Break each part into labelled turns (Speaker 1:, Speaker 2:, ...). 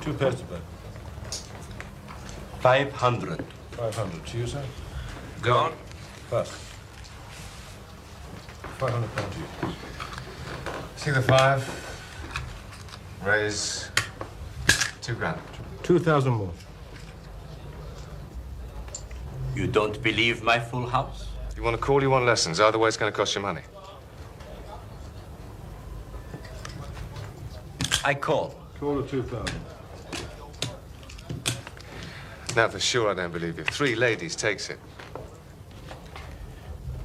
Speaker 1: Two pairs to play.
Speaker 2: 500.
Speaker 1: 500. To you, sir?
Speaker 2: Go on.
Speaker 1: First. £500 to you.
Speaker 3: See the 5. Raise 2 grand.
Speaker 1: 2,000 more.
Speaker 2: You don't believe my full house?
Speaker 3: You want to call, you want lessons. Either way, it's going to cost you money.
Speaker 2: I call.
Speaker 1: Call at 2,000.
Speaker 3: Now, for sure, I don't believe you. 3 ladies takes it.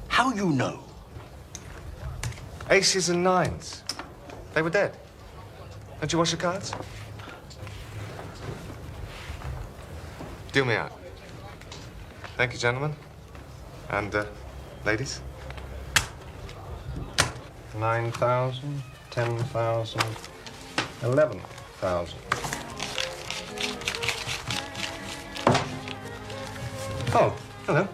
Speaker 2: How you know?
Speaker 3: Aces and 9s. They were dead. Don't you wash your cards? Deal me out. Thank you, gentlemen. And, ladies? 9,000, 10,000, 11,000. Oh, hello.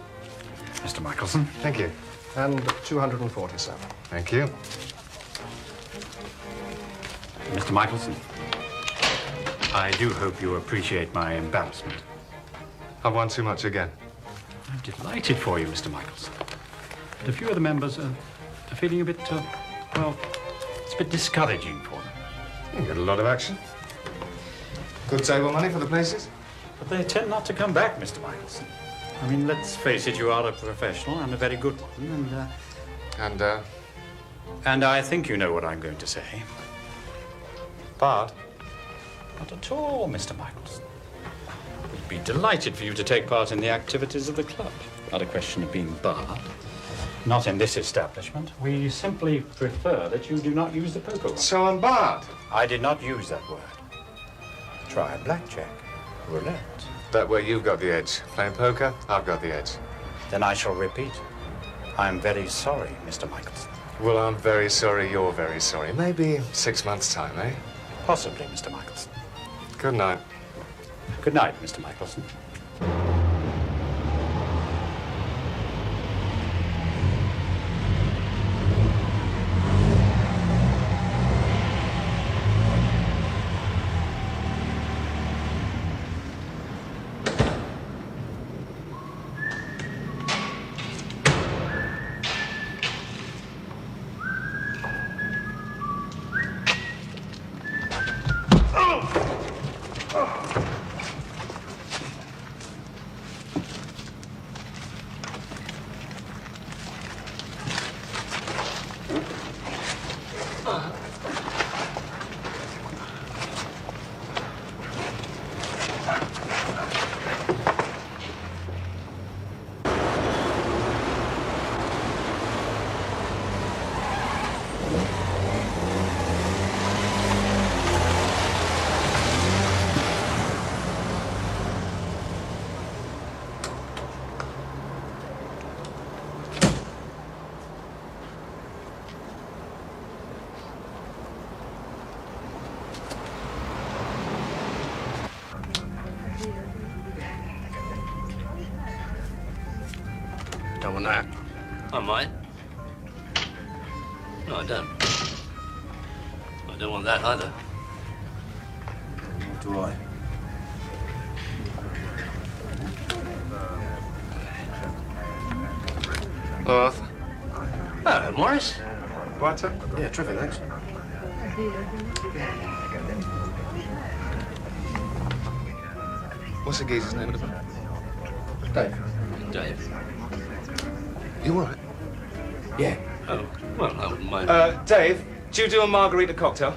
Speaker 4: Mr. Michaelson.
Speaker 3: Thank you. And 247. Thank you.
Speaker 4: Mr. Michaelson, I do hope you appreciate my embarrassment.
Speaker 3: I've won too much again.
Speaker 4: I'm delighted for you, Mr. Michaelson. But a few of the members are feeling a bit, well, it's a bit discouraging for them.
Speaker 3: You get a lot of action. Good table money for the places?
Speaker 4: But they tend not to come back, Mr. Michaelson. I mean, let's face it, you are a professional and a very good one, And I think you know what I'm going to say.
Speaker 3: Bard?
Speaker 4: Not at all, Mr. Michaelson. We'd be delighted for you to take part in the activities of the club. Not a question of being barred. Not in this establishment. We simply prefer that you do not use the poker one.
Speaker 3: So I'm barred?
Speaker 4: I did not use that word. Try blackjack, roulette.
Speaker 3: That way you've got the edge. Playing poker, I've got the edge.
Speaker 4: Then I shall repeat. I'm very sorry, Mr. Michaelson.
Speaker 3: Well, I'm very sorry you're very sorry. Maybe 6 months' time, eh?
Speaker 4: Possibly, Mr. Michaelson.
Speaker 3: Good night.
Speaker 4: Good night, Mr. Michaelson.
Speaker 2: Don't want that. I might. No, I don't. I don't want that either.
Speaker 1: What do I?
Speaker 3: Hello, Arthur.
Speaker 2: Hello, Maurice.
Speaker 3: Whiter?
Speaker 1: Yeah, terrific, thanks.
Speaker 3: What's the geezer's name of the bar?
Speaker 1: Dave.
Speaker 2: Dave.
Speaker 3: You all right?
Speaker 1: Yeah.
Speaker 2: Oh, well, I wouldn't mind.
Speaker 3: Dave, do you do a margarita cocktail?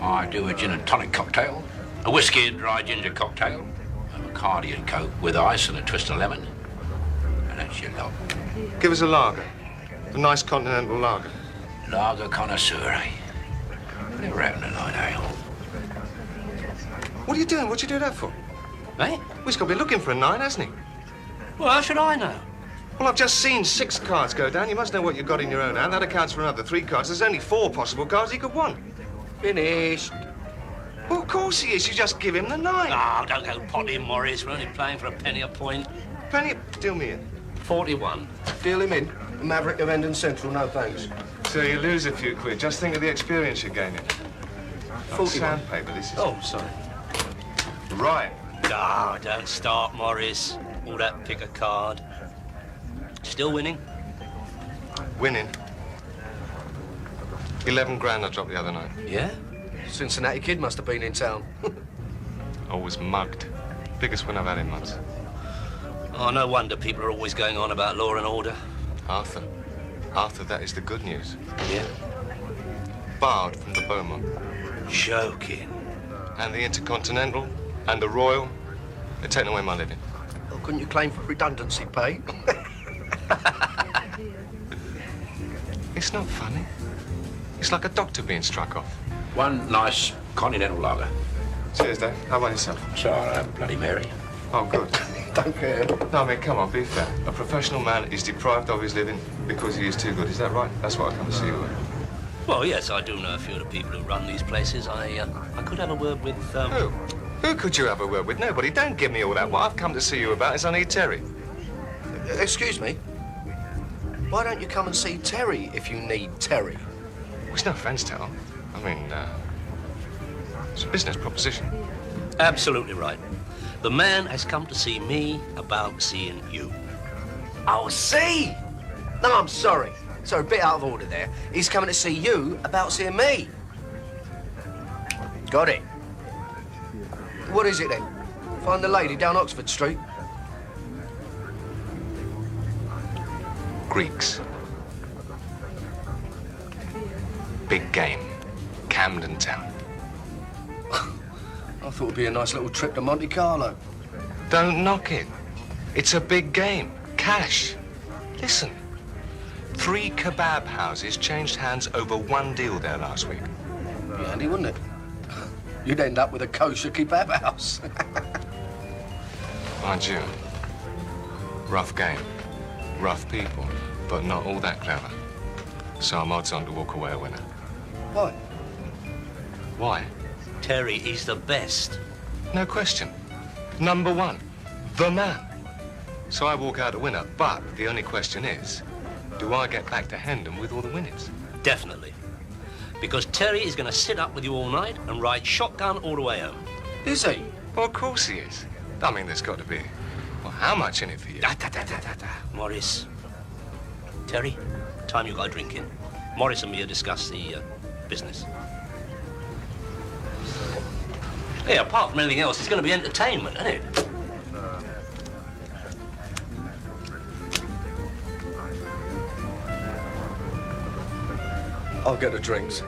Speaker 5: I do a gin and tonic cocktail, a whiskey and dry ginger cocktail, a Bacardi and Coke with ice and a twist of lemon. And that's your lot.
Speaker 3: Give us a lager. A nice continental lager.
Speaker 5: Lager connoisseur, eh? Never having a night ale.
Speaker 3: What are you doing? What'd you do that for?
Speaker 2: Eh?
Speaker 3: Well, he's got to be looking for a 9, hasn't he?
Speaker 2: Well, how should I know?
Speaker 3: Well, I've just seen 6 cards go down. You must know what you've got in your own hand. That accounts for another 3 cards. There's only 4 possible cards he could want.
Speaker 2: Finished.
Speaker 3: Well, of course he is. You just give him the 9.
Speaker 2: Oh, don't go potting, Maurice. We're only playing for a penny a point.
Speaker 3: Penny, deal me in.
Speaker 2: 41.
Speaker 1: Deal him in. Maverick of Central, no thanks.
Speaker 3: So you lose a few quid. Just think of the experience you're gaining. Sandpaper, this is...
Speaker 2: Oh, sorry.
Speaker 3: Right.
Speaker 2: Ah, don't start, Maurice. All that pick a card. Still winning?
Speaker 3: Winning. 11 grand I dropped the other night.
Speaker 2: Yeah?
Speaker 1: Cincinnati kid must have been in town.
Speaker 3: I was mugged. Biggest win I've had in months.
Speaker 2: Oh, no wonder people are always going on about law and order.
Speaker 3: Arthur. Arthur, that is the good news.
Speaker 2: Yeah?
Speaker 3: Barred from the Beaumont.
Speaker 2: Joking.
Speaker 3: And the Intercontinental and the Royal. They're taking away my living.
Speaker 1: Well, couldn't you claim for redundancy pay?
Speaker 3: It's not funny. It's like a doctor being struck off.
Speaker 5: One nice continental lager.
Speaker 3: Cheers, Dave. How about yourself?
Speaker 5: So I have Bloody Mary.
Speaker 3: Oh, good.
Speaker 1: Don't care.
Speaker 3: No, I mean, come on, be fair. A professional man is deprived of his living because he is too good. Is that right? That's what I come to see you with.
Speaker 2: Well, yes, I do know a few of the people who run these places. I could have a word with,
Speaker 3: Who? Who could you have a word with? Nobody. Don't give me all that. What I've come to see you about is I need Terry.
Speaker 1: Excuse me? Why don't you come and see Terry if you need Terry?
Speaker 3: Well, it's no offence, Tal. I mean, it's a business proposition.
Speaker 2: Absolutely right. The man has come to see me about seeing you.
Speaker 1: Oh, see? No, I'm sorry. Sorry, a bit out of order there. He's coming to see you about seeing me. Got it. What is it then? Find the lady down Oxford Street?
Speaker 3: Greeks. Big game. Camden Town.
Speaker 1: I thought it'd be a nice little trip to Monte Carlo.
Speaker 3: Don't knock it. It's a big game. Cash. Listen. 3 kebab houses changed hands over one deal there last week.
Speaker 1: Be handy, wouldn't it? You'd end up with a kosher kebab house.
Speaker 3: Mind you, rough game, rough people, but not all that clever. So I'm odds on to walk away a winner.
Speaker 1: Why?
Speaker 3: Why?
Speaker 2: Terry, he's the best.
Speaker 3: No question. Number 1, the man. So I walk out a winner, but the only question is, do I get back to Hendon with all the winnings?
Speaker 2: Definitely. Because Terry is going to sit up with you all night and ride shotgun all the way home.
Speaker 1: Is he?
Speaker 3: Well, of course he is. I mean, there's got to be. Well, how much in it for you?
Speaker 2: Maurice. Terry, time you got a drink in. Maurice and me will discuss the business. Hey, apart from anything else, it's going to be entertainment, isn't it?
Speaker 1: I'll get the drinks.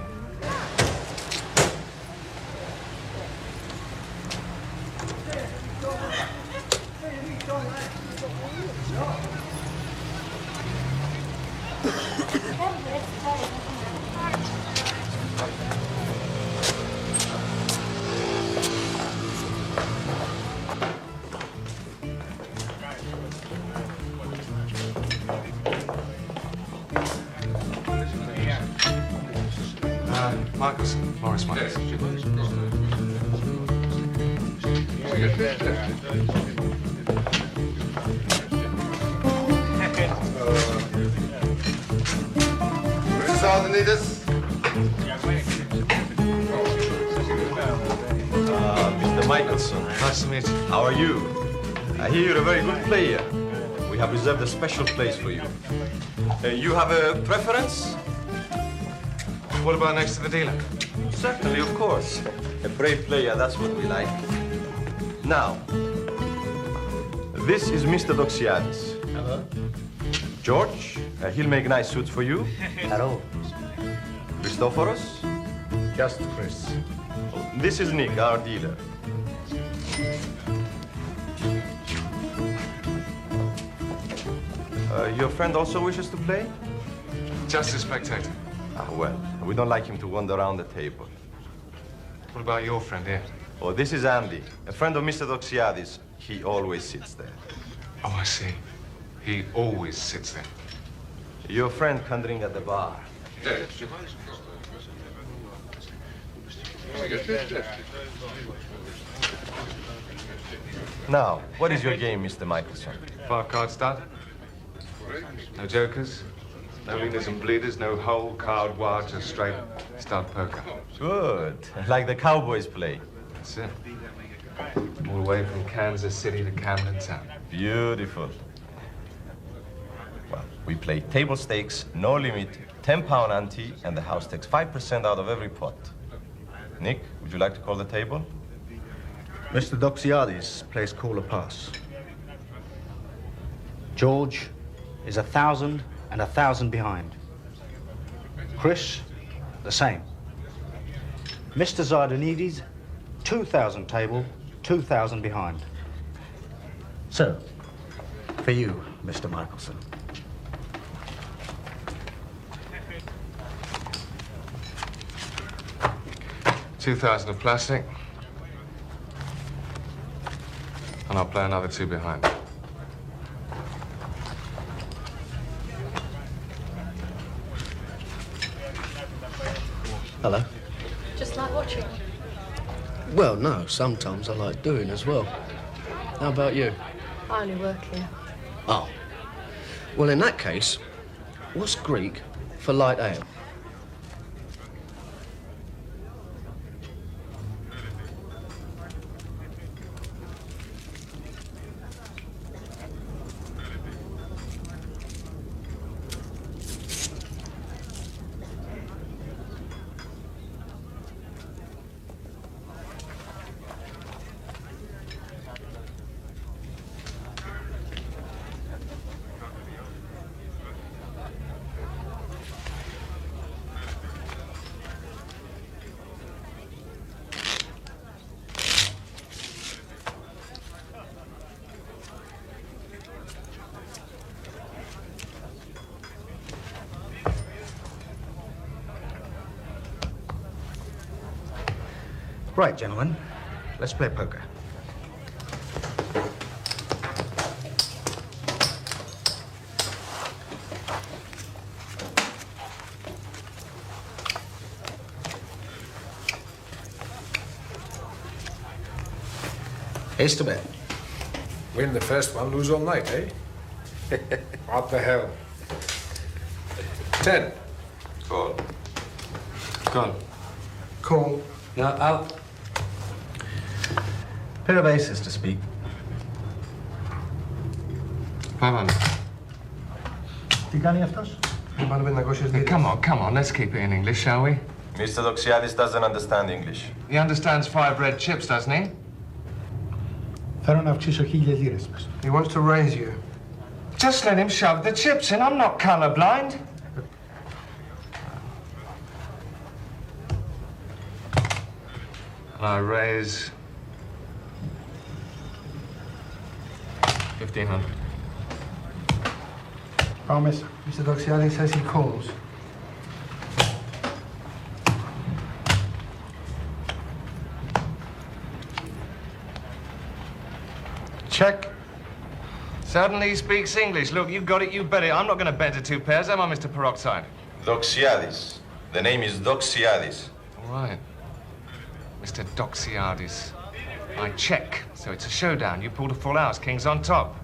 Speaker 3: Michaelson, Maurice Michaelson.
Speaker 6: Mr. Michaelson.
Speaker 3: Nice to meet you.
Speaker 6: How are you? I hear you're a very good player. We have reserved a special place for you. You have a preference?
Speaker 3: What about next to the dealer?
Speaker 6: Certainly, of course. A brave player, that's what we like. Now, this is Mr. Doxiadis.
Speaker 2: Hello.
Speaker 6: George, he'll make nice suits for you.
Speaker 2: Hello.
Speaker 6: Christophoros.
Speaker 1: Just Chris.
Speaker 6: This is Nick, our dealer. Your friend also wishes to play?
Speaker 3: Just a spectator.
Speaker 6: Ah, well, we don't like him to wander around the table.
Speaker 3: What about your friend here?
Speaker 6: Oh, this is Andy, a friend of Mr. Doxiadis. He always sits there.
Speaker 3: Oh, I see. He always sits there.
Speaker 6: Your friend can drink at the bar. Now, what is your game, Mr. Michaelson?
Speaker 3: 5 card stud. No jokers. No leaders and bleeders, no hole, card, wire, just straight stud poker.
Speaker 6: Good. Like the Cowboys play.
Speaker 3: That's it. All the way from Kansas City to Camden Town.
Speaker 6: Beautiful. Well, we play table stakes, no limit, 10-pound ante, and the house takes 5% out of every pot. Nick, would you like to call the table?
Speaker 7: Mr. Doxiadis plays call or pass. George is 1,000 and 1,000 behind. Chris, the same. Mr. Zardanides, 2,000 table, 2,000 behind. So, for you, Mr. Michaelson.
Speaker 3: $2,000 of plastic. And I'll play another 2 behind.
Speaker 1: Hello.
Speaker 8: Just like watching.
Speaker 1: Well, no, sometimes I like doing as well. How about you?
Speaker 8: I only work here.
Speaker 1: Oh. Well, in that case, what's Greek for light ale?
Speaker 7: Right, gentlemen, let's play poker. Here's to bet.
Speaker 9: Win the first one, lose all night, eh? What the hell? 10.
Speaker 3: Call. Call.
Speaker 9: Call.
Speaker 2: No, out.
Speaker 7: Pair of aces to speak.
Speaker 3: 500.
Speaker 7: Τι κάνει αυτός?
Speaker 3: Come on, let's keep it in English, shall we?
Speaker 6: Mr. Doxiadis doesn't understand English.
Speaker 3: He understands 5 red chips, doesn't he?
Speaker 7: Θέλω να αυξήσω 1,000 λίρες μας.
Speaker 9: He wants to raise you.
Speaker 3: Just let him shove the chips in. I'm not colorblind. And I raise 1,500.
Speaker 7: Promise.
Speaker 9: Mr. Doxiadis says he calls.
Speaker 7: Check.
Speaker 3: Suddenly he speaks English. Look, you got it, you bet it. I'm not going to bet to 2 pairs, am I, Mr. Peroxide?
Speaker 6: Doxiadis. The name is Doxiadis.
Speaker 3: All right. Mr. Doxiadis. I check. So it's a showdown. You pulled a full house. King's on top.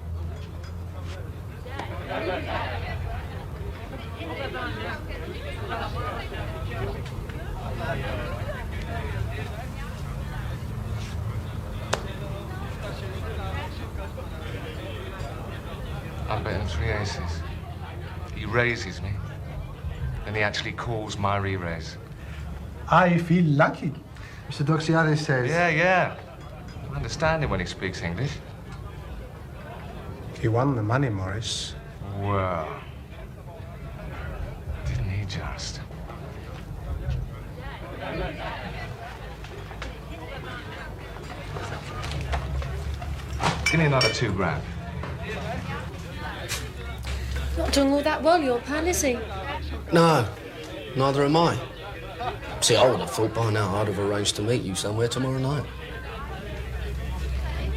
Speaker 3: I'm betting 3 aces. He raises me. Then he actually calls my re-raise.
Speaker 7: I feel lucky.
Speaker 9: Mr. Doxiadis says...
Speaker 3: Yeah. I understand him when he speaks English.
Speaker 9: He won the money, Maurice.
Speaker 3: Well, didn't he just? Give me another 2 grand.
Speaker 8: Not doing all that well, your pal, is he?
Speaker 1: No, neither am I. See, I would have thought by now I'd have arranged to meet you somewhere tomorrow night.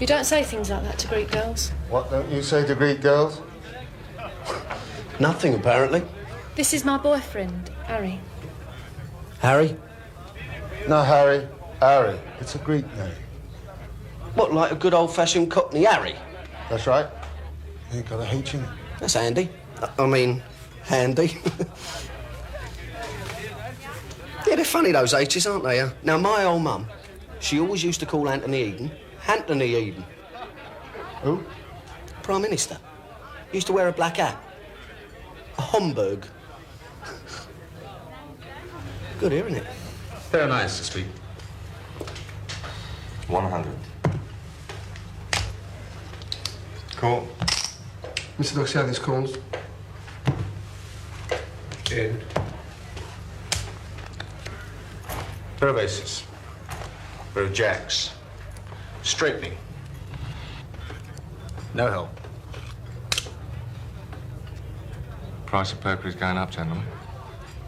Speaker 8: You don't say things like that to Greek girls.
Speaker 7: What don't you say to Greek girls?
Speaker 1: Nothing, apparently.
Speaker 8: This is my boyfriend, Harry.
Speaker 1: Harry?
Speaker 7: No, Harry. Harry. It's a Greek name.
Speaker 1: What, like a good old-fashioned Cockney Harry?
Speaker 7: That's right. Ain't got a H in it.
Speaker 1: That's handy. I mean, Handy. Yeah, they're funny, those H's, aren't they? Now, my old mum, she always used to call Anthony Eden, Anthony Eden.
Speaker 7: Who?
Speaker 1: Prime Minister. Used to wear a black hat. A Homburg. Good, isn't it?
Speaker 3: Very nice to speak. 100. Cool.
Speaker 9: Mr. Doxiadis calls. In.
Speaker 3: Pair of aces. Pair of jacks. Straightening.
Speaker 7: No help.
Speaker 3: Price of poker is going up, gentlemen.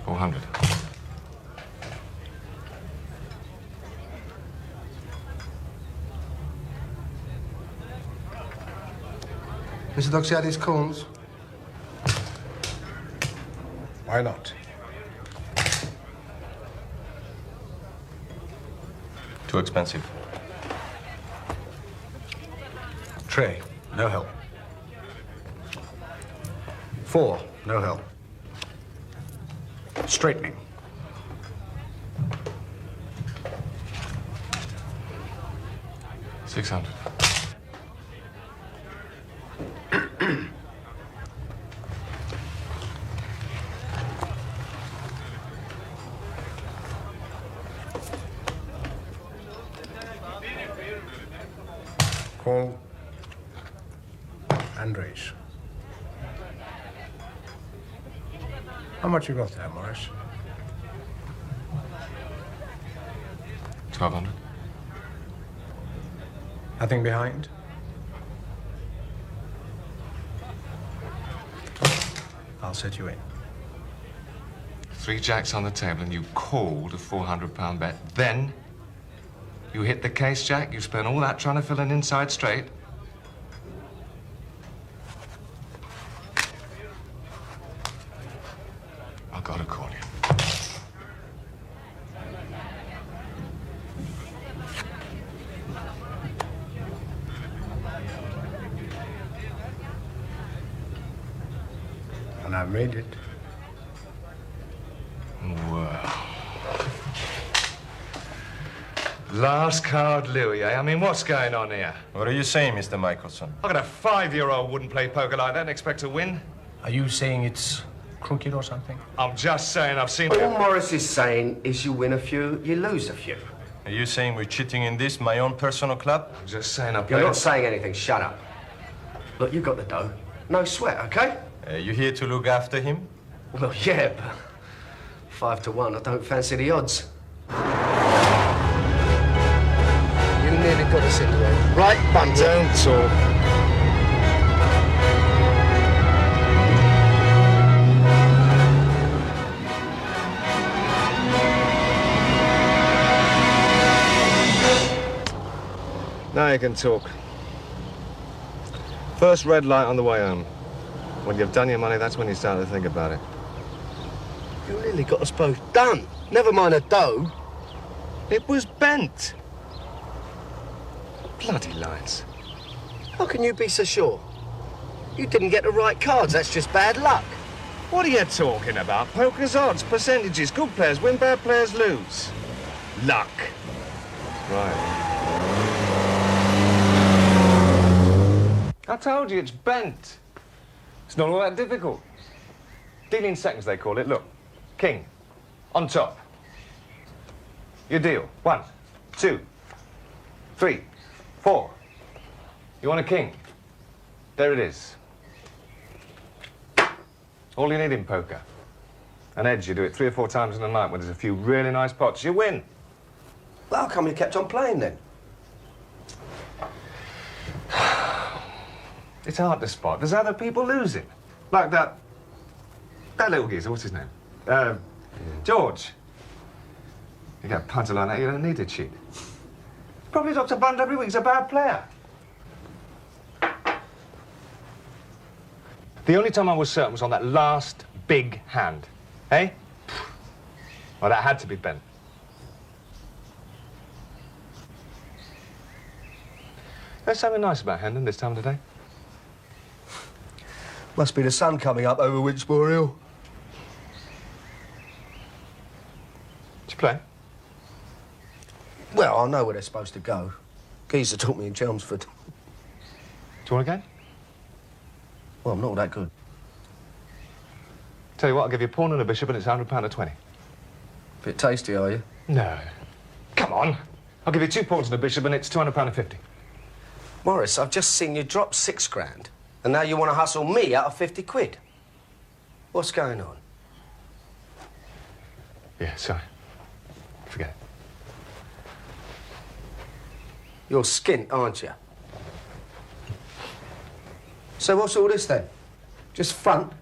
Speaker 3: 400.
Speaker 9: Mr. Doxiadis calls. Why not?
Speaker 6: Too expensive.
Speaker 7: Tray. No help. 4. No help. Straightening.
Speaker 3: $600.
Speaker 9: Call. And raise. How much you got there, Maurice?
Speaker 3: 1,200.
Speaker 9: Nothing behind? I'll set you in.
Speaker 3: 3 jacks on the table and you called a £400 bet. Then you hit the case, Jack. You spent all that trying to fill an inside straight. I gotta call you.
Speaker 9: And I've made it.
Speaker 3: Well. Last card, Louis, eh? I mean, what's going on here?
Speaker 6: What are you saying, Mr. Michaelson?
Speaker 3: I got a 5-year-old wouldn't play poker like that and expect to win.
Speaker 9: Are you saying it's crooked or something?
Speaker 3: I'm just saying I've seen...
Speaker 1: All Maurice is saying is you win a few, you lose a few.
Speaker 6: Are you saying we're cheating in this, my own personal club?
Speaker 3: I'm just saying I
Speaker 1: You're
Speaker 3: played...
Speaker 1: not saying anything, shut up. Look, you got the dough. No sweat, OK?
Speaker 6: You here to look after him?
Speaker 1: Well, yeah, but 5 to 1, I don't fancy the odds. You nearly got us in the end. Right, Bunter?
Speaker 3: Don't talk. Now you can talk. First red light on the way home. When you've done your money, that's when you start to think about it.
Speaker 1: You nearly got us both done. Never mind a dough.
Speaker 3: It was bent. Bloody lights.
Speaker 1: How can you be so sure? You didn't get the right cards, that's just bad luck.
Speaker 3: What are you talking about? Poker's odds, percentages, good players win, bad players lose. Luck. Right. I told you, it's bent. It's not all that difficult. Dealing seconds, they call it. Look, king, on top. You deal. 1, 2, 3, 4. You want a king? There it is. All you need in poker. An edge, you do it 3 or 4 times in a night when there's a few really nice pots. You win.
Speaker 1: Well, how come you kept on playing then?
Speaker 3: It's hard to spot. There's other people losing. Like that little geezer, what's his name? George. You get a punter like that, you don't need to cheat. Probably drops a bund every week. He's a bad player. The only time I was certain was on that last big hand. Eh? Well, that had to be bent. There's something nice about Hendon this time of the day.
Speaker 1: Must be the sun coming up over Winchmore Hill.
Speaker 3: Did you play?
Speaker 1: Well, I know where they're supposed to go. Geezer taught me in Chelmsford.
Speaker 3: Do you want a game?
Speaker 1: Well, I'm not all that good.
Speaker 3: Tell you what, I'll give you a pawn and a bishop and it's £100 a 20.
Speaker 1: Bit tasty, are you?
Speaker 3: No. Come on. I'll give you 2 pawns and a bishop and it's £200 a 50.
Speaker 1: Maurice, I've just seen you drop 6 grand, and now you want to hustle me out of 50 quid. What's going on?
Speaker 3: Yeah, sorry. Forget it.
Speaker 1: You're skint, aren't you? So what's all this, then? Just front?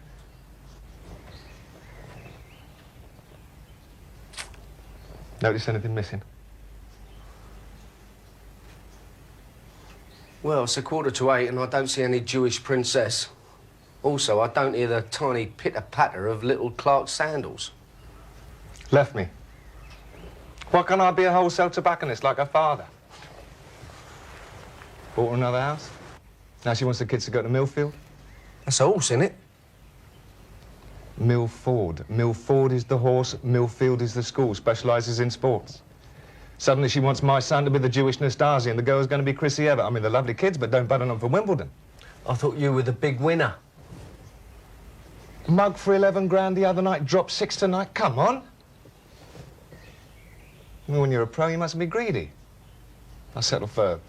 Speaker 3: Notice anything missing?
Speaker 1: Well, it's 7:45 and I don't see any Jewish princess. Also, I don't hear the tiny pitter-patter of little Clark's sandals.
Speaker 3: Left me. Why can't I be a wholesale tobacconist like her father? Bought her another house. Now she wants the kids to go to Millfield.
Speaker 1: That's a horse, innit?
Speaker 3: Millford. Millford is the horse, Millfield is the school, specialises in sports. Suddenly she wants my son to be the Jewish Nastasi and the girl's going to be Chrissy Everett. I mean, they're lovely kids, but don't button them for Wimbledon.
Speaker 1: I thought you were the big winner.
Speaker 3: Mug for 11 grand the other night, dropped 6 tonight. Come on. I mean, when you're a pro, you mustn't be greedy. I settle for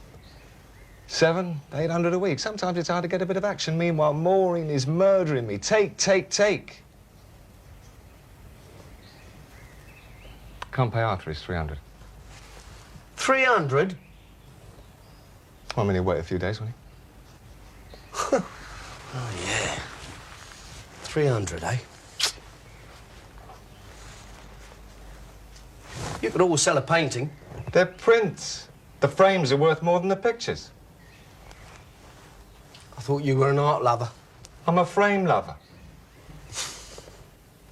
Speaker 3: 700, 800 a week. Sometimes it's hard to get a bit of action. Meanwhile, Maureen is murdering me. Take. Can't pay after, it's 300.
Speaker 1: 300?
Speaker 3: Well, I mean, he'll wait a few days, won't he?
Speaker 1: Oh, yeah. 300, eh? You could always sell a painting.
Speaker 3: They're prints. The frames are worth more than the pictures.
Speaker 1: I thought you were an art lover.
Speaker 3: I'm a frame lover.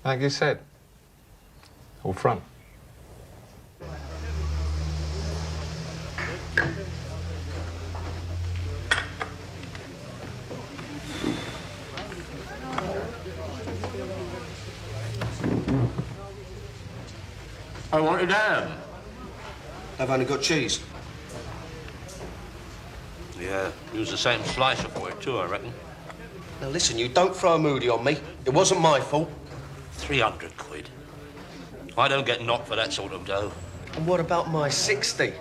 Speaker 3: Like you said. All front.
Speaker 5: I want it down.
Speaker 1: I've only got cheese.
Speaker 2: Yeah, use the same slicer for it too, I reckon.
Speaker 1: Now listen, you don't throw a moody on me. It wasn't my fault.
Speaker 2: 300 quid. I don't get knocked for that sort of dough.
Speaker 1: And what about my 60?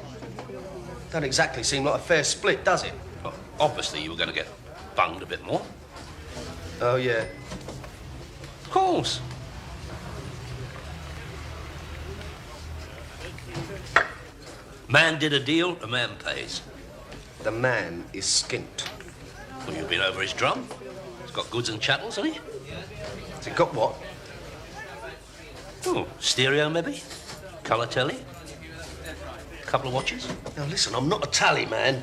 Speaker 1: Don't exactly seem like a fair split, does it?
Speaker 2: Well, obviously you were going to get bunged a bit more.
Speaker 1: Oh, yeah.
Speaker 2: Of course. Man did a deal, a man pays.
Speaker 1: The man is skint.
Speaker 2: Well, you've been over his drum. He's got goods and chattels, hasn't he?
Speaker 1: Has it got what?
Speaker 2: Oh, stereo, maybe? Colour telly? Couple of watches?
Speaker 1: Now, listen, I'm not a tally man.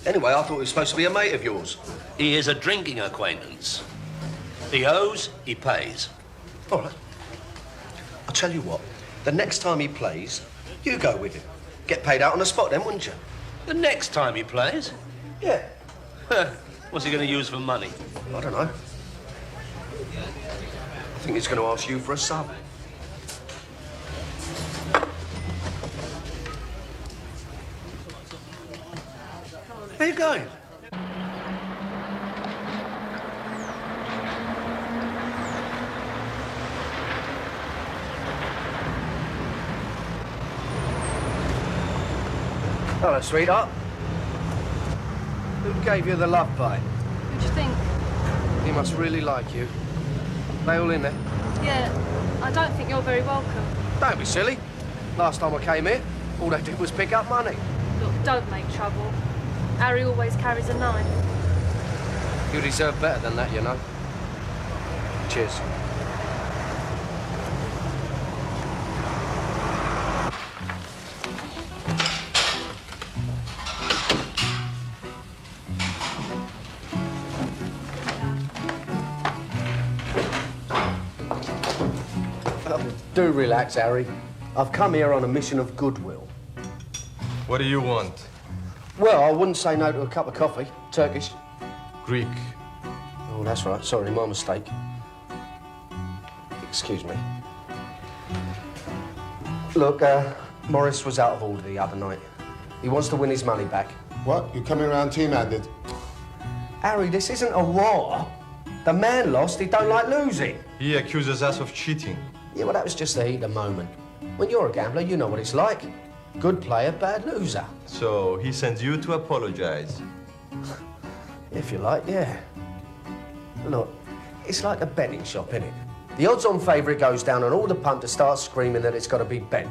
Speaker 1: Anyway, I thought he was supposed to be a mate of yours.
Speaker 2: He is a drinking acquaintance. He owes, he pays.
Speaker 1: All right. I'll tell you what. The next time he plays, you go with him. Get paid out on the spot then, wouldn't you?
Speaker 2: The next time he plays?
Speaker 1: Yeah.
Speaker 2: What's he going to use for money?
Speaker 1: I don't know. I think he's going to ask you for a sub. Where are you going? Hello, sweetheart. Who gave you the love bite?
Speaker 8: Who'd you think?
Speaker 1: He must really like you. They all in there?
Speaker 8: Yeah, I don't think you're very welcome.
Speaker 1: Don't be silly. Last time I came here, all they did was pick up money.
Speaker 8: Look, don't make trouble. Harry always carries a knife.
Speaker 1: You deserve better than that, you know. Cheers. Do relax, Harry. I've come here on a mission of goodwill.
Speaker 6: What do you want?
Speaker 1: Well, I wouldn't say no to a cup of coffee. Turkish.
Speaker 6: Greek.
Speaker 1: Oh, that's right. Sorry, my mistake. Excuse me. Look, Maurice was out of order the other night. He wants to win his money back.
Speaker 10: What? You coming around team-handed?
Speaker 1: Harry, this isn't a war. The man lost, he don't like losing.
Speaker 6: He accuses us of cheating.
Speaker 1: Yeah, well, that was just the heat of the moment. When you're a gambler, you know what it's like. Good player, bad loser.
Speaker 6: So he sends you to apologize.
Speaker 1: If you like, yeah. Look, it's like a betting shop, innit? The odds-on favourite goes down and all the punters start screaming that it's got to be bent.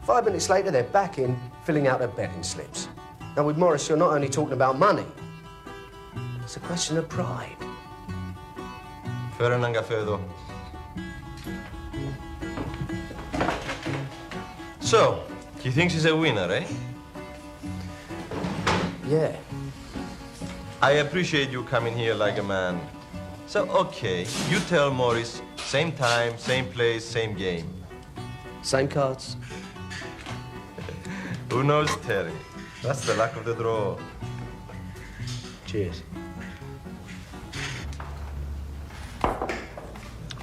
Speaker 1: 5 minutes later, they're back in, filling out their betting slips. Now, with Maurice, you're not only talking about money. It's a question of pride.
Speaker 6: Fair enough, Gafedo. So, he thinks he's a winner, eh?
Speaker 1: Yeah.
Speaker 6: I appreciate you coming here like a man. So, okay, you tell Maurice, same time, same place, same game.
Speaker 1: Same cards.
Speaker 6: Who knows, Terry? That's the luck of the draw.
Speaker 1: Cheers.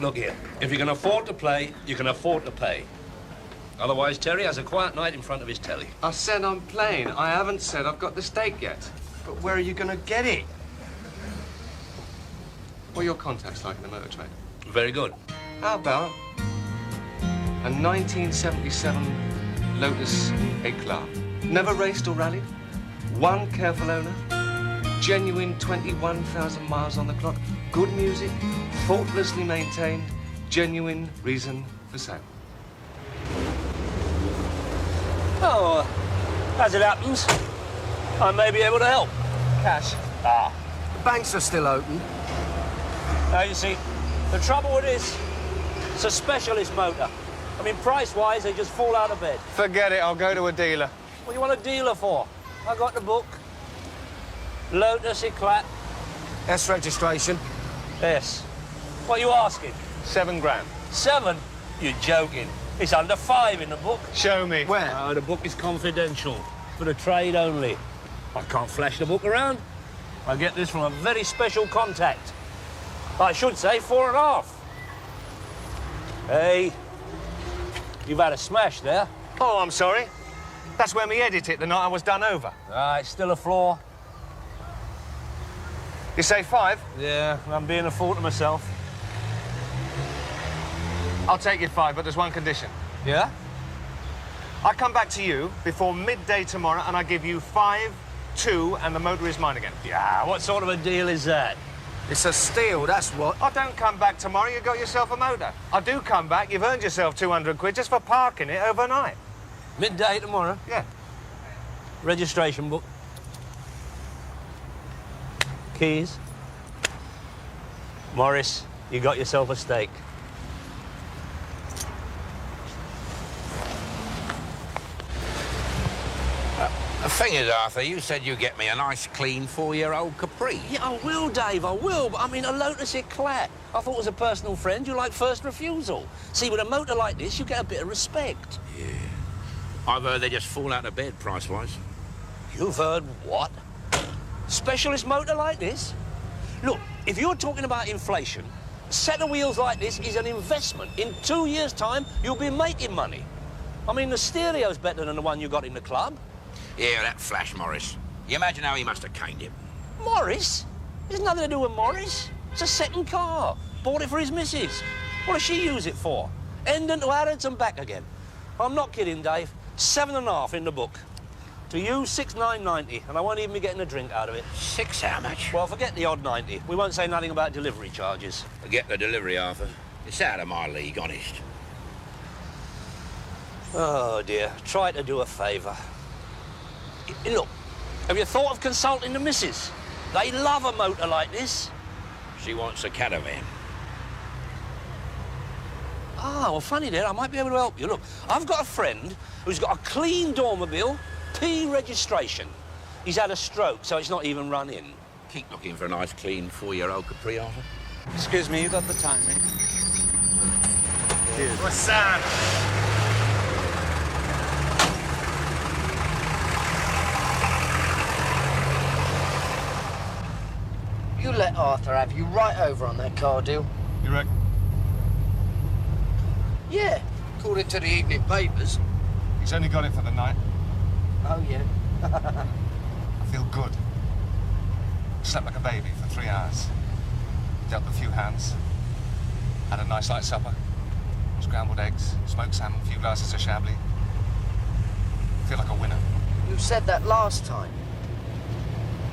Speaker 2: Look here, if you can afford to play, you can afford to pay. Otherwise, Terry has a quiet night in front of his telly.
Speaker 3: I said I'm playing. I haven't said I've got the stake yet.
Speaker 10: But where are you going to get it?
Speaker 3: What are your contacts like in the motor trade?
Speaker 2: Very good.
Speaker 3: How about a 1977 Lotus Eclat? Never raced or rallied? One careful owner? Genuine 21,000 miles on the clock? Good music? Faultlessly maintained? Genuine reason for sale?
Speaker 2: Oh, as it happens, I may be able to help.
Speaker 3: Cash?
Speaker 2: Ah.
Speaker 1: The banks are still open.
Speaker 2: Now, you see, the trouble with this, it's a specialist motor. I mean, price-wise, they just fall out of bed.
Speaker 3: Forget it, I'll go to a dealer.
Speaker 2: What do you want a dealer for? I got the book. Lotus Eclat.
Speaker 1: S registration.
Speaker 2: Yes. What are you asking?
Speaker 3: 7 grand.
Speaker 2: 7? You're joking. It's under 5 in the book.
Speaker 3: Show me.
Speaker 1: Where?
Speaker 2: The book is confidential, for the trade only. I can't flash the book around. I get this from a very special contact. I should say 4.5. Hey, you've had a smash there.
Speaker 3: Oh, I'm sorry. That's where me head hit the night I was done over.
Speaker 2: It's still a flaw.
Speaker 3: You say 5?
Speaker 2: Yeah, I'm being a fool to myself.
Speaker 3: I'll take you 5, but there's one condition.
Speaker 2: Yeah?
Speaker 3: I come back to you before midday tomorrow and I give you 5, 2, and the motor is mine again.
Speaker 2: Yeah, what sort of a deal is that?
Speaker 1: It's a steal, that's what.
Speaker 3: I don't come back tomorrow, you got yourself a motor. I do come back, you've earned yourself 200 quid just for parking it overnight.
Speaker 2: Midday tomorrow?
Speaker 3: Yeah.
Speaker 2: Registration book. Keys. Maurice, you got yourself a stake.
Speaker 5: The thing is, Arthur, you said you'd get me a nice, clean 4-year-old Capri.
Speaker 2: Yeah, I will, Dave, I will. But I mean, a Lotus Eclat. I thought it was a personal friend. You like first refusal. See, with a motor like this, you get a bit of respect.
Speaker 5: Yeah. I've heard they just fall out of bed, price-wise.
Speaker 2: You've heard what? Specialist motor like this? Look, if you're talking about inflation, a set of wheels like this is an investment. In 2 years' time, you'll be making money. I mean, the stereo's better than the one you got in the club.
Speaker 5: Yeah, that flash, Maurice. You imagine how he must have caned him.
Speaker 2: Morris? There's nothing to do with Morris. It's a second car. Bought it for his missus. What does she use it for? Hendon to Harrods and back again. I'm not kidding, Dave. 7.5 in the book. To you, 6,990, and I won't even be getting a drink out of it.
Speaker 5: 6 how much?
Speaker 2: Well, forget the odd 90. We won't say nothing about delivery charges.
Speaker 5: Forget the delivery, Arthur. It's out of my league, honest.
Speaker 2: Oh, dear. Try to do a favour. Look, have you thought of consulting the missus? They love a motor like this.
Speaker 5: She wants a caravan.
Speaker 2: Ah, well, funny there, I might be able to help you. Look, I've got a friend who's got a clean Dormobile, P registration. He's had a stroke, so it's not even run in.
Speaker 5: Keep looking for a nice, clean 4-year-old Capri, Arthur.
Speaker 11: Excuse me, you got the time, mate?
Speaker 3: Cheers. What's that?
Speaker 1: You let Arthur have you right over on that car deal.
Speaker 3: You reckon?
Speaker 1: Yeah, of
Speaker 10: according to the evening papers.
Speaker 3: He's only got it for the night.
Speaker 10: Oh, yeah.
Speaker 3: I feel good. Slept like a baby for 3 hours. Dealt a few hands. Had a nice light supper. Scrambled eggs, smoked salmon, a few glasses of Chablis. Feel like a winner.
Speaker 10: You said that last time.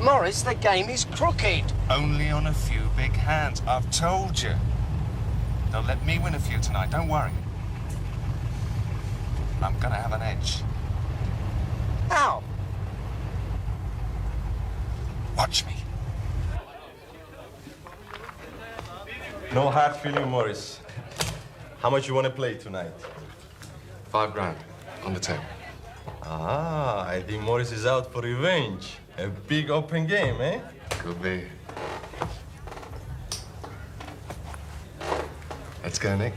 Speaker 10: Maurice, the game is crooked.
Speaker 3: Only on a few big hands. I've told you. They'll let me win a few tonight, don't worry. I'm gonna have an edge.
Speaker 10: How?
Speaker 3: Watch me.
Speaker 6: No hard feeling, Maurice. How much you want to play tonight?
Speaker 3: $5 on the table.
Speaker 6: Ah, I think Maurice is out for revenge. A big open game, eh?
Speaker 3: Could be. Let's go, Nick.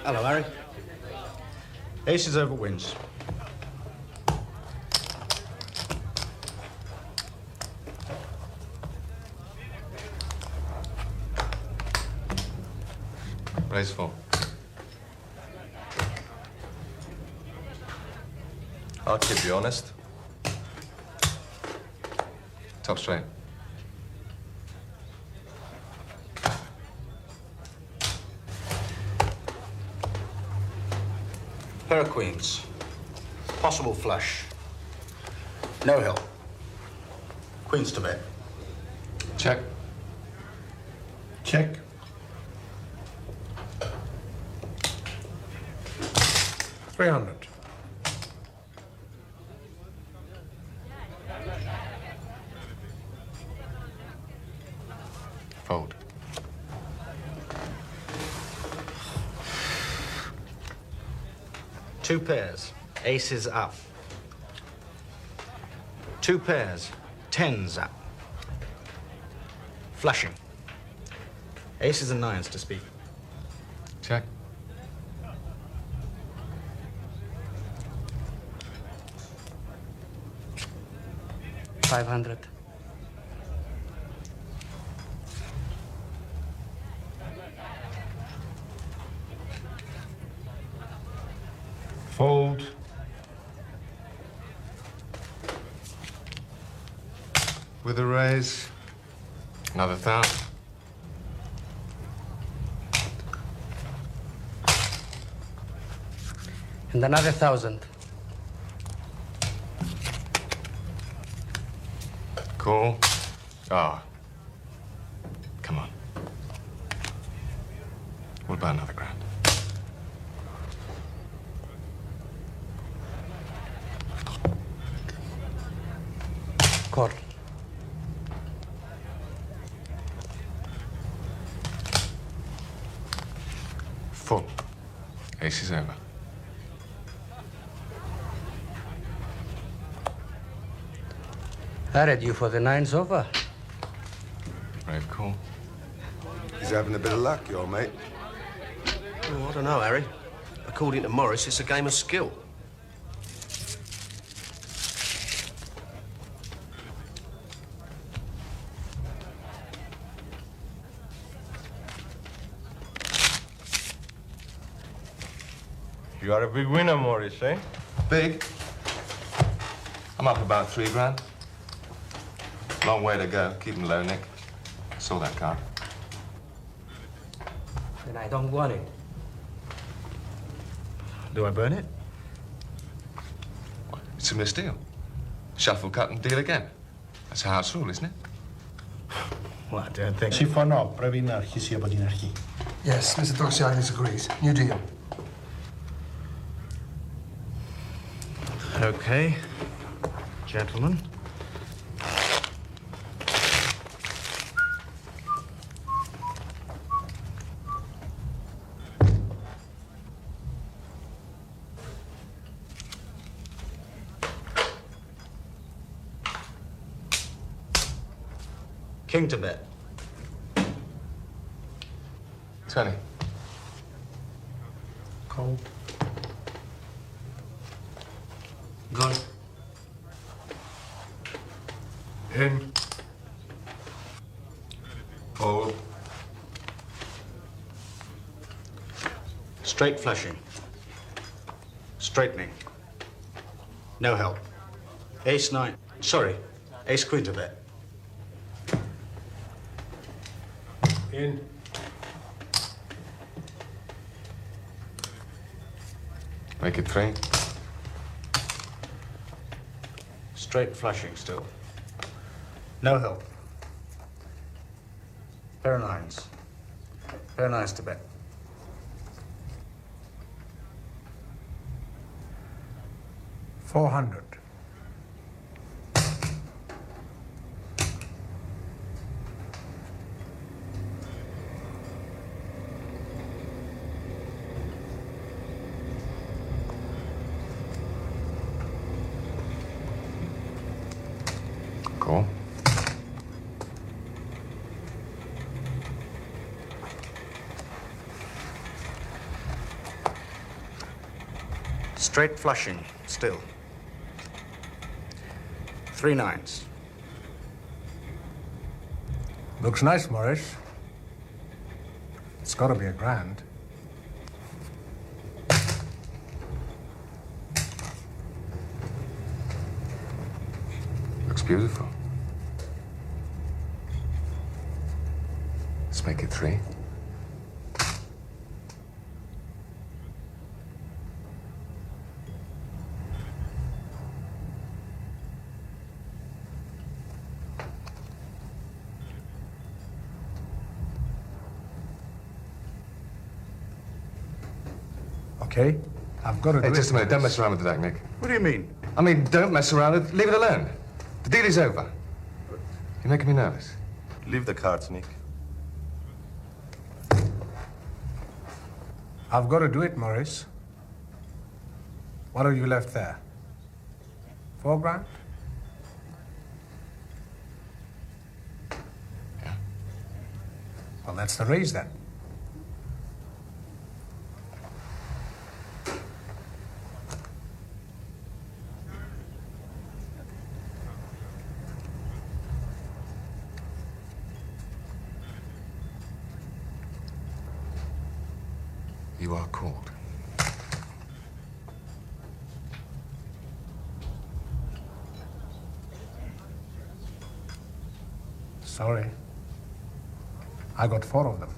Speaker 7: Hello, Harry. Aces over wins.
Speaker 3: Raise 4.
Speaker 6: I'll keep you honest.
Speaker 3: Top straight.
Speaker 7: Pair of queens. Possible flush. No hill. Queens to bet.
Speaker 3: Check.
Speaker 9: Check. $300.
Speaker 3: Fold.
Speaker 7: Two pairs. Aces up. Two pairs. Tens up. Flushing. Aces and nines to speak.
Speaker 3: Check.
Speaker 1: $500.
Speaker 9: Fold.
Speaker 3: With a raise, another 1,000.
Speaker 1: And another 1,000.
Speaker 3: Cool. Ah. Come on. What about another grand?
Speaker 1: Call.
Speaker 3: Full. Ace is over.
Speaker 1: I read you for the nines over.
Speaker 3: Very cool.
Speaker 10: He's having a bit of luck, your mate.
Speaker 1: Oh, I don't know, Harry. According to Maurice, it's a game of skill.
Speaker 6: You are a big winner, Maurice, eh?
Speaker 3: Big. I'm up about $3 grand. Long way to go. Keep him low, Nick. Saw that card.
Speaker 1: Then I don't want it.
Speaker 7: Do I burn it?
Speaker 3: It's a misdeal. Shuffle, cut, and deal again. That's a house rule, isn't it?
Speaker 7: Well, I don't think...
Speaker 9: Συμφωνώ. Πρέπει να αρχίσει από την αρχή.
Speaker 10: Yes, Mr. Doxiadis agrees. New deal.
Speaker 7: Okay. Gentlemen. King to bet.
Speaker 3: 20.
Speaker 9: Cold.
Speaker 1: Gone.
Speaker 9: In.
Speaker 6: Call.
Speaker 4: Straight flushing. Straightening. No help. Ace nine. Sorry, ace queen to bet.
Speaker 9: In.
Speaker 3: Make it 3.
Speaker 4: Straight flushing still. No help. Pair of nines. Pair of nines to bet.
Speaker 9: $400.
Speaker 3: Call.
Speaker 4: Straight flushing still. 3 nines.
Speaker 9: Looks nice, Maurice. It's gotta be a grand.
Speaker 3: Looks beautiful. Let's make it 3.
Speaker 9: Okay, I've got to do
Speaker 3: Hey, just
Speaker 9: it.
Speaker 3: a minute. Don't mess around with the deck, Nick.
Speaker 4: What do you mean?
Speaker 3: I mean, don't mess around with it. Leave it alone. The deal is over. You're making me nervous.
Speaker 6: Leave the cards, Nick.
Speaker 9: I've got to do it, Maurice. What have you left there? 4 grand?
Speaker 3: Yeah.
Speaker 9: Well, that's the raise then.
Speaker 3: You are called.
Speaker 9: Sorry. I got 4 of them.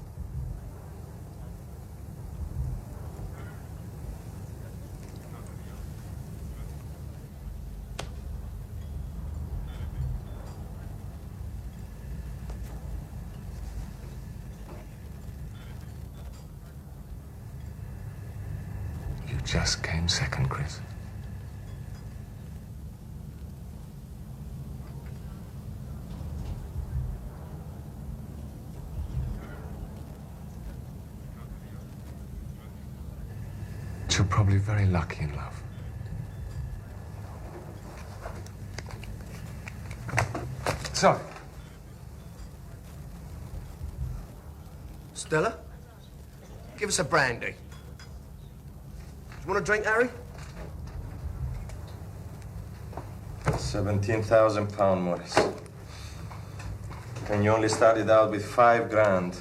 Speaker 3: You just came second, Chris. You're probably very lucky in love. So,
Speaker 1: Stella, give us a brandy. You want a drink, Harry?
Speaker 6: £17,000, Maurice. And you only started out with 5 grand.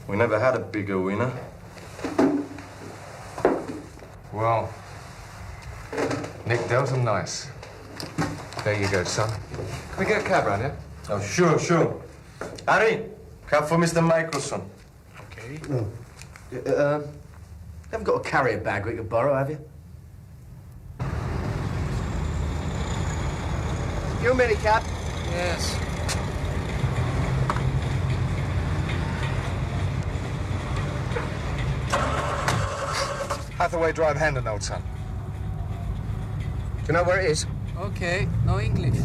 Speaker 6: We never had a bigger winner.
Speaker 3: well, Nick, those are nice. There you go, son. Can we get a cab round here?
Speaker 6: Oh, sure, sure. Harry, cab for Mr. Michaelson.
Speaker 9: Okay.
Speaker 1: Haven't got a carrier bag we could borrow, have you? You a minicab?
Speaker 10: Yes.
Speaker 3: Hathaway Drive, Hendon, old son.
Speaker 1: Do you know where it is?
Speaker 10: Okay, no English.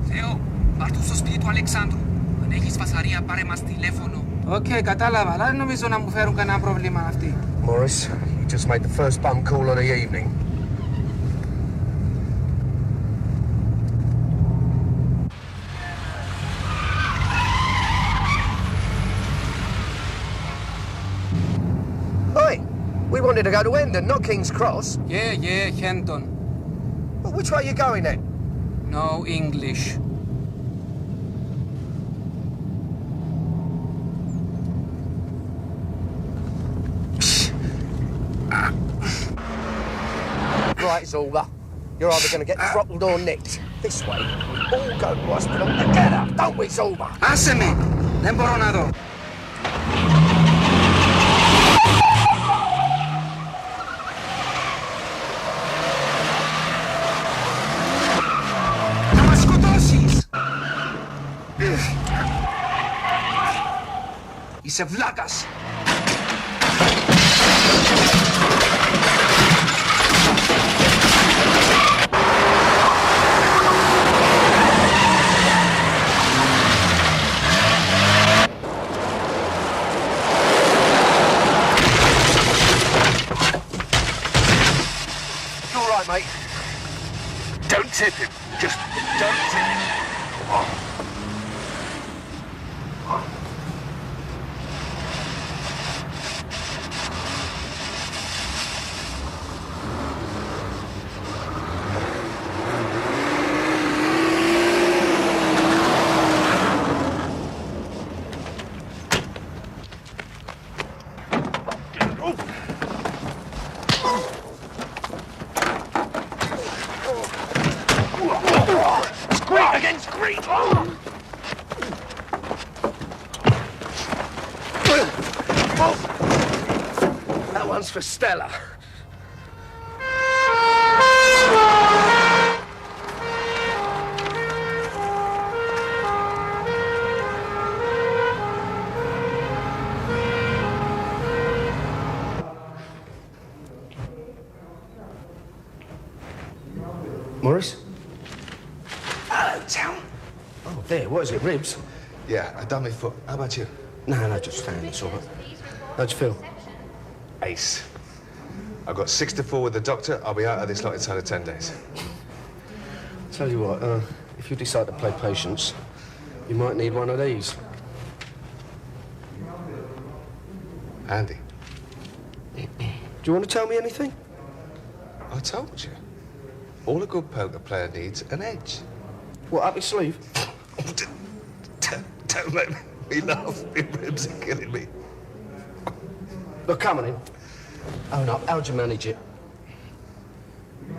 Speaker 12: Θεό, πάρ' του στο σπίτι του Αλεξάνδρου. Αν έχεις φασαρία, πάρε μας τηλέφωνο.
Speaker 10: Okay, κατάλαβα, αλλά δεν νομίζω να μου φέρουν κανένα πρόβλημα αυτοί.
Speaker 1: Maurice, you just made the first bum call of the evening. Oi! We wanted to go to Hendon, not King's Cross.
Speaker 10: Yeah, Hendon.
Speaker 1: Well, which way are you going then?
Speaker 12: No English.
Speaker 10: Right, Zorba. You're either going to get throttled or nicked. This way. All go to hospital together, don't we, Zorba?
Speaker 12: Haceme, emboronado. Damascotosis! Y se vlagas.
Speaker 10: Mate. Don't tip him. Just don't tip him. That one's for Stella. Maurice? Hello, Tom. Oh, there, what is it, ribs?
Speaker 3: Yeah, I done my foot. How about you?
Speaker 10: No, just stand, it's all right. How'd you feel?
Speaker 3: Ace. I've got 6 to 4 with the doctor. I'll be out of this lot inside of 10 days.
Speaker 10: Tell you what, if you decide to play patience, you might need one of these.
Speaker 3: Andy.
Speaker 10: Do you want to tell me anything?
Speaker 3: I told you. All a good poker player needs an edge.
Speaker 10: What, up your sleeve?
Speaker 3: Don't make me laugh. My ribs are killing me.
Speaker 10: Look, come on in. Own up. How'd you manage it?
Speaker 3: You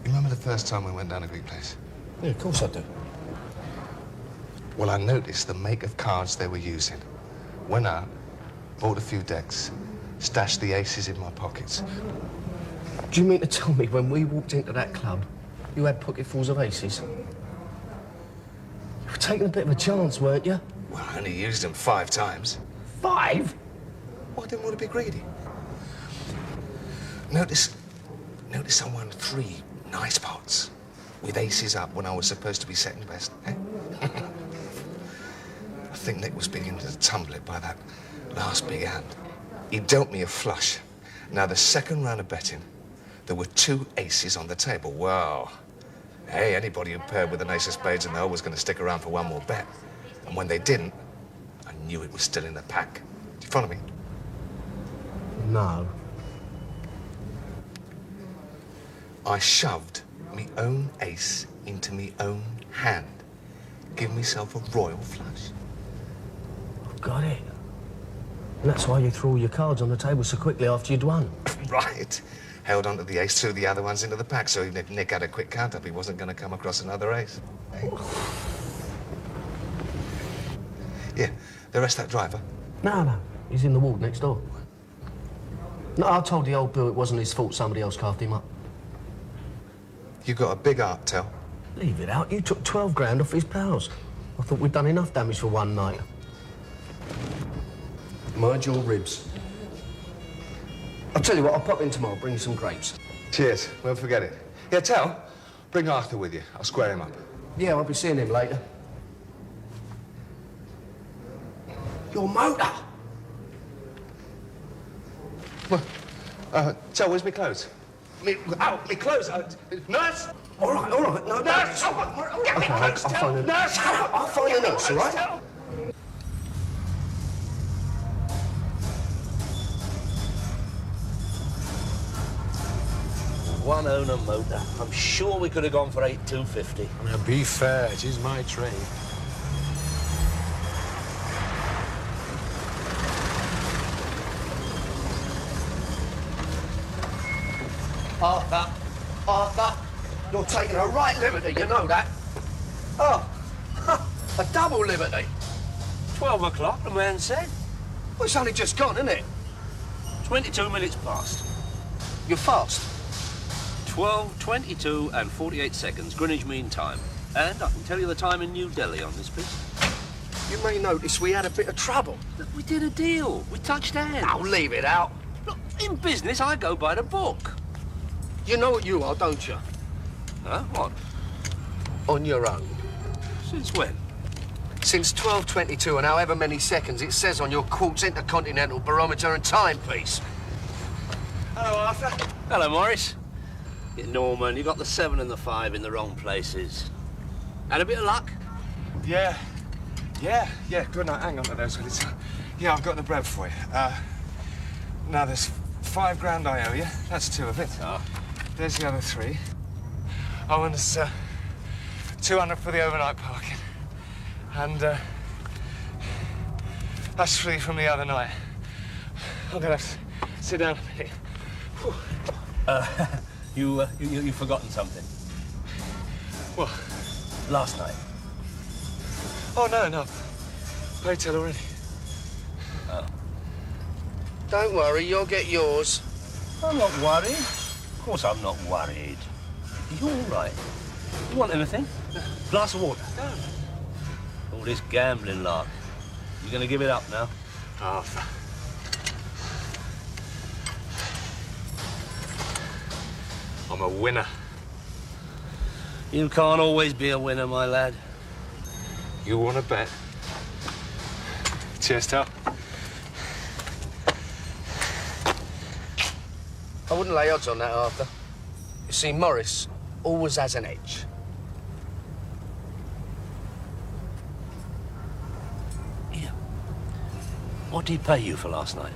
Speaker 3: remember the first time we went down a Greek place?
Speaker 10: Yeah, of course I do.
Speaker 3: Well, I noticed the make of cards they were using. Went out, bought a few decks, stashed the aces in my pockets.
Speaker 10: Do you mean to tell me when we walked into that club, you had pocketfuls of aces? You were taking a bit of a chance, weren't you?
Speaker 3: Well, I only used them 5 times.
Speaker 10: 5?
Speaker 3: Well, I didn't want to be greedy. Notice I won 3 nice pots with aces up when I was supposed to be second best. Eh? I think Nick was beginning to tumble it by that last big hand. He dealt me a flush. Now, the second round of betting, there were 2 aces on the table. Well, hey, anybody who paired with an ace of spades in the hole was going to stick around for one more bet. And when they didn't, I knew it was still in the pack. Do you follow me?
Speaker 10: No.
Speaker 3: I shoved me own ace into me own hand. Give myself a royal flush.
Speaker 10: Got it. And that's why you threw all your cards on the table so quickly after you'd won.
Speaker 3: Right. Held onto the ace, threw the other ones into the pack, so even if Nick had a quick count-up, he wasn't going to come across another ace. Hey. Yeah, the rest of that driver?
Speaker 10: No. He's in the ward next door. No, I told the old Bill it wasn't his fault somebody else carved him up.
Speaker 3: You got a big heart, Tel.
Speaker 10: Leave it out. You took 12 grand off his pals. I thought we'd done enough damage for one night. Mind your ribs. I'll tell you what, I'll pop in tomorrow, bring you some grapes.
Speaker 3: Cheers. Won't forget it. Yeah, Tel, bring Arthur with you. I'll square him up.
Speaker 10: Yeah, I'll be seeing him later. Your motor!
Speaker 3: Well, Tel, where's my clothes? Me clothes! Nurse!
Speaker 10: All right. No,
Speaker 3: Nurse!
Speaker 10: Get me clothes, Tel! Nurse! I'll find a nurse, all right?
Speaker 2: one owner motor. I'm sure we could have gone for 8,250.
Speaker 9: I mean, be fair, it is my trade.
Speaker 10: Arthur, you're taking a right liberty, you know that. Oh, a double liberty.
Speaker 2: 12 o'clock, the man said.
Speaker 10: Well, it's only just gone, isn't it?
Speaker 2: 22 minutes past.
Speaker 10: You're fast.
Speaker 2: 12:22 and 48 seconds, Greenwich Mean Time. And I can tell you the time in New Delhi on this piece.
Speaker 10: You may notice we had a bit of trouble.
Speaker 2: Look, we did a deal. We touched hands.
Speaker 10: Now, leave it out.
Speaker 2: Look, in business, I go by the book.
Speaker 10: You know what you are, don't you?
Speaker 2: Huh? What?
Speaker 10: On your own.
Speaker 2: Since when?
Speaker 10: Since 12:22 and however many seconds it says on your Quartz Intercontinental Barometer and Timepiece. Hello, Arthur.
Speaker 2: Hello, Maurice. Yeah, Norman, you got the 7 and the 5 in the wrong places. Had a bit of luck?
Speaker 3: Yeah. Good night. Hang on to those, will you? Yeah, I've got the bread for you. Now, there's £5 I owe you. That's 2 of it.
Speaker 2: Oh.
Speaker 3: There's the other 3. Oh, and there's 200 for the overnight parking. And that's 3 from the other night. I'm gonna have to sit down a minute.
Speaker 2: You've forgotten something.
Speaker 3: What?
Speaker 2: Last night.
Speaker 3: Oh, no. Paid till already.
Speaker 2: Oh.
Speaker 10: Don't worry, you'll get yours.
Speaker 2: I'm not worried. Of course I'm not worried. You're all right. You want anything? Glass of water?
Speaker 3: No.
Speaker 2: All this gambling lark. You gonna give it up now?
Speaker 3: Arthur. I'm a winner.
Speaker 2: You can't always be a winner, my lad.
Speaker 3: You want to bet? Cheers, Tal.
Speaker 10: I wouldn't lay odds on that, Arthur. You see, Maurice always has an edge.
Speaker 2: What did he pay you for last night?